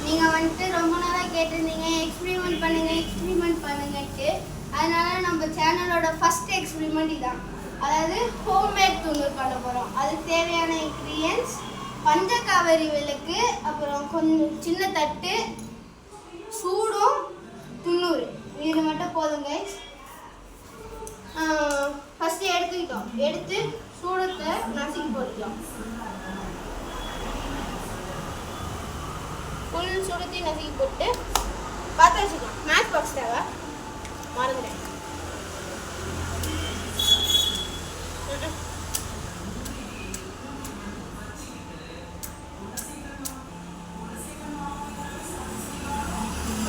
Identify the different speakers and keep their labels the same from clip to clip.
Speaker 1: நீங்கள் வந்துட்டு ரொம்ப நாளாக கேட்டிருந்தீங்க எக்ஸ்பிரிமெண்ட் பண்ணுங்கன்ட்டு. அதனால நம்ம சேனலோட ஃபர்ஸ்ட் எக்ஸ்பிரிமெண்ட் இதான். அதாவது ஹோம்மேட் துண்ணூறு பண்ண போகிறோம். அதுக்கு தேவையான இன்க்ரீடியன்ஸ் பஞ்சகாவரி விளக்கு, அப்புறம் கொஞ்சம் சின்ன தட்டு, சூடும், துண்ணூறு. இது மட்டும் போதும் கைஸ். ஃபஸ்ட்டு எடுத்துக்கிட்டோம். எடுத்து சூடத்தை நசுக்கி போட்டுக்கலாம். ஃபுல் சூடத்தையும் நசுக்கி போட்டு பார்த்து வச்சுக்கலாம். மேட்ச் பாக்ஸ் தேவை மறந்துட்டேன்.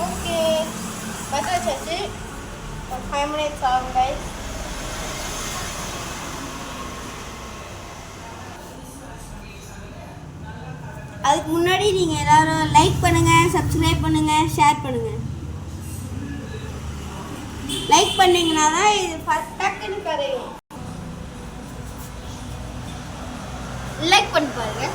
Speaker 1: ஓகே, பற்ற வச்சாச்சு. ஒரு 5 minutes ஆகும் கைஸ். அதுக்கு முன்னாடி நீங்கள் எல்லோரும் லைக் பண்ணுங்கள், சப்ஸ்கிரைப் பண்ணுங்கள், ஷேர் பண்ணுங்கள். லைக் பண்ணிங்கன்னா தான் இது டக்குன்னு கரையும். லைக் பண்ணி பாருங்க.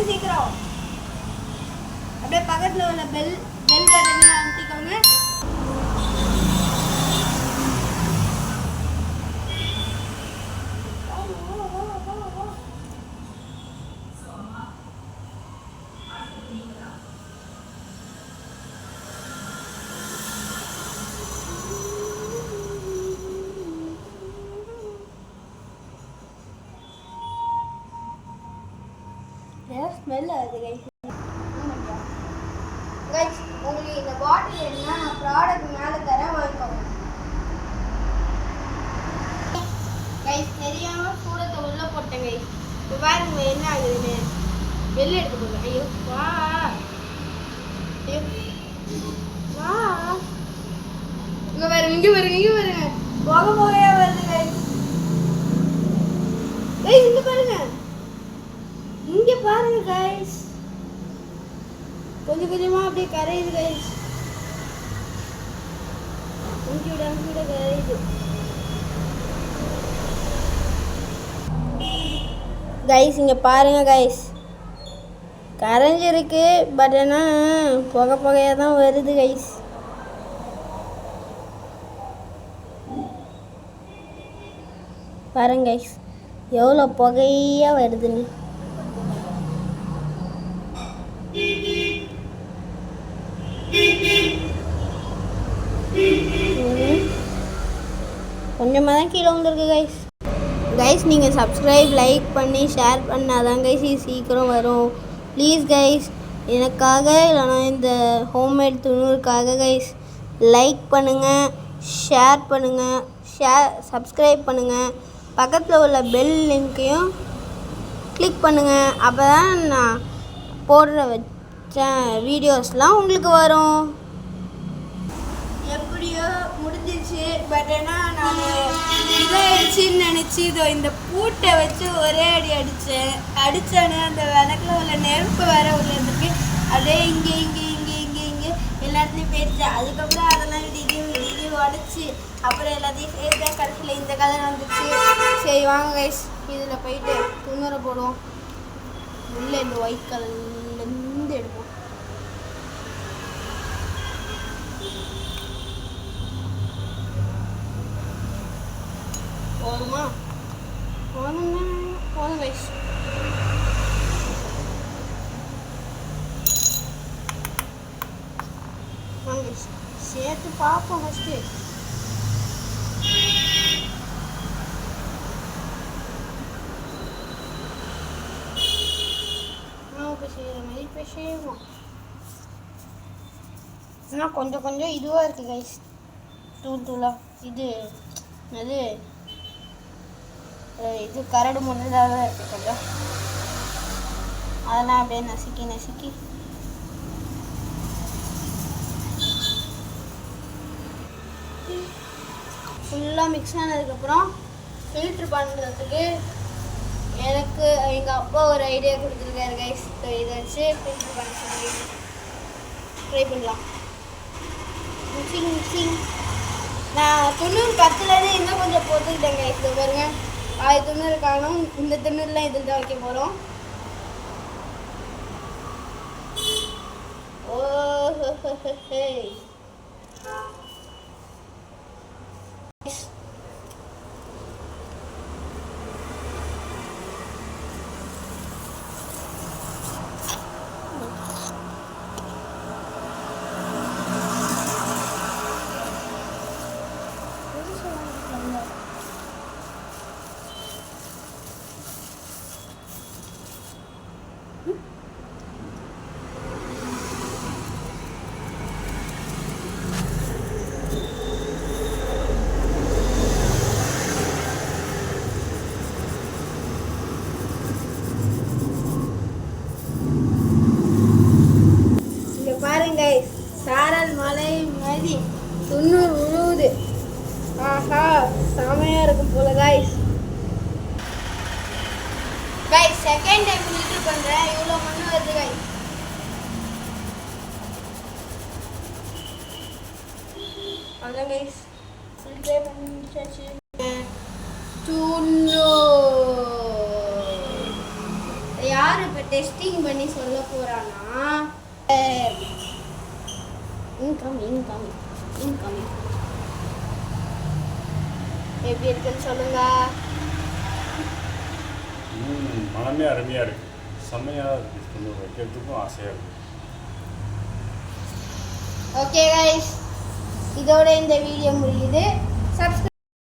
Speaker 1: சீக்கிரம் அப்படியே பக்கத்தில் உள்ள பெல் பட்டனை அழுத்திக்கோங்க. ஸ்மெல் வருது கைஸ். கைஸ், உங்களுக்கு இந்த பாட்டில் என்ன நான் ப்ராடக்ட் மேலே தரேன், வாங்கிக்கோங்க. கைஸ், தெரியாமல் சூடத்தை உள்ளே போட்டேன் கைஸ். இப்போ பாருங்க என்ன ஆகுதுன்னு. வெளில எடுத்து போடுங்க. ஐயோ வா, ஐயோ வா. இங்கே பாருங்க, இங்கே பாருங்க. போகையாக வருது கைஸ். கைஸ் இங்கே பாருங்க, இங்கே பாருங்க கைஸ். கொஞ்சம் கொஞ்சமாக அப்படியே கரையுது கைஸ். அங்கிட கரையுது கைஸ். இங்கே பாருங்க கைஸ், கரைஞ்சிருக்கு. பட் ஆனால் புகையாக தான் வருது கைஸ். பாருங்க கைஸ், எவ்வளோ புகையாக வருதுன்னு. கொஞ்சமாக தான் கீழே வந்துருக்கு கைஸ். கைஸ், நீங்கள் சப்ஸ்கிரைப், லைக் பண்ணி ஷேர் பண்ணாதான் கைஸ் இது சீக்கிரம் வரும். ப்ளீஸ் கைஸ், எனக்காக இல்லைனா இந்த ஹோம்மேட் துண்ணூறுக்காக கைஸ் லைக் பண்ணுங்கள், ஷேர் பண்ணுங்கள், சப்ஸ்கிரைப் பண்ணுங்கள். பக்கத்தில் உள்ள பெல் லிங்க்கையும் கிளிக் பண்ணுங்கள். அப்போ தான் நான் போடுற வீடியோஸ்லாம் உங்களுக்கு வரும். எப்படியோ முடிஞ்சிச்சு. பட் ஆனால் நான் இதாகிடுச்சின்னு நினச்சி இதோ இந்த பூட்டை வச்சு ஒரே அடி அடித்தேன்னு அந்த விளக்கில் உள்ள நெருப்பு வேற உள்ளதுக்கு அப்படியே இங்கே எல்லா இடத்துலையும் போயிடுச்சு. அதுக்கப்புறம் அதெல்லாம் இடிக்கி உடச்சி அப்புறம் எல்லாத்தையும் சேர்த்து கடைசியில் இந்த கலர் வந்துச்சு. சரி வாங்க கைஸ், இதில் போயிட்டு துண்ணூரை போடுவோம். உள்ளே இந்த ஒயிட் கலர்லேருந்து எடுப்போம். போதுமா? போதும் கைஸ். வாங்க சேர்த்து பார்ப்போம் ஃபஸ்ட்டு. இப்போ செய்கிற மாதிரி இப்போ செய்வோம். ஆனால் கொஞ்சம் இதுவாக இருக்குது கைஸ், தூளாக. இது கரடு முன்னதாக தான் இருக்குது கொஞ்சம். அதெல்லாம் அப்படியே நசுக்கி ஃபுல்லாக மிக்ஸ் ஆனதுக்கப்புறம் ஃபில்ட்ரு பண்ணுறதுக்கு எனக்கு எங்கள் அப்பா ஒரு ஐடியா கொடுத்துருக்காரு கைஸ். இதை வச்சு ஃபில்ட்ரு பண்ண சொல்லி ட்ரை பண்ணலாம். மிக்சிங் நான் துண்ணூறு 10லேருந்து இன்னும் கொஞ்சம் போட்டுக்கிட்டேங்க. இது பாருங்க, 1000 காணும். இந்த துண்ணூறுலாம் இதில் தான் வைக்க போகிறோம். ஓஹே, பாருங்க, சாரல் மலை மாதிரி துண்ணூறு உழுவுது. ஆஹா, செமையா இருக்கும் போல கைஸ். செகண்ட் டைம் ஃபில்டர் பண்றேன். இவ்வளோ மண்ணு வருது கைஸ். அதான் கைஸ், ஃபில்டர் பண்ணி முடிச்சாச்சு. யார் இப்போ டெஸ்டிங் பண்ணி சொல்ல போறானா? இன்கமிங் எப்படி இருக்குன்னு சொல்லுங்க.
Speaker 2: மனமே அருமையாக இருக்குது, செம்மையாக இருக்குது, வைக்கிறதுக்கும் ஆசையாக இருக்குது.
Speaker 1: ஓகே கைஸ், இதோட இந்த வீடியோ முடியுது. சப்ஸ்கிரைப்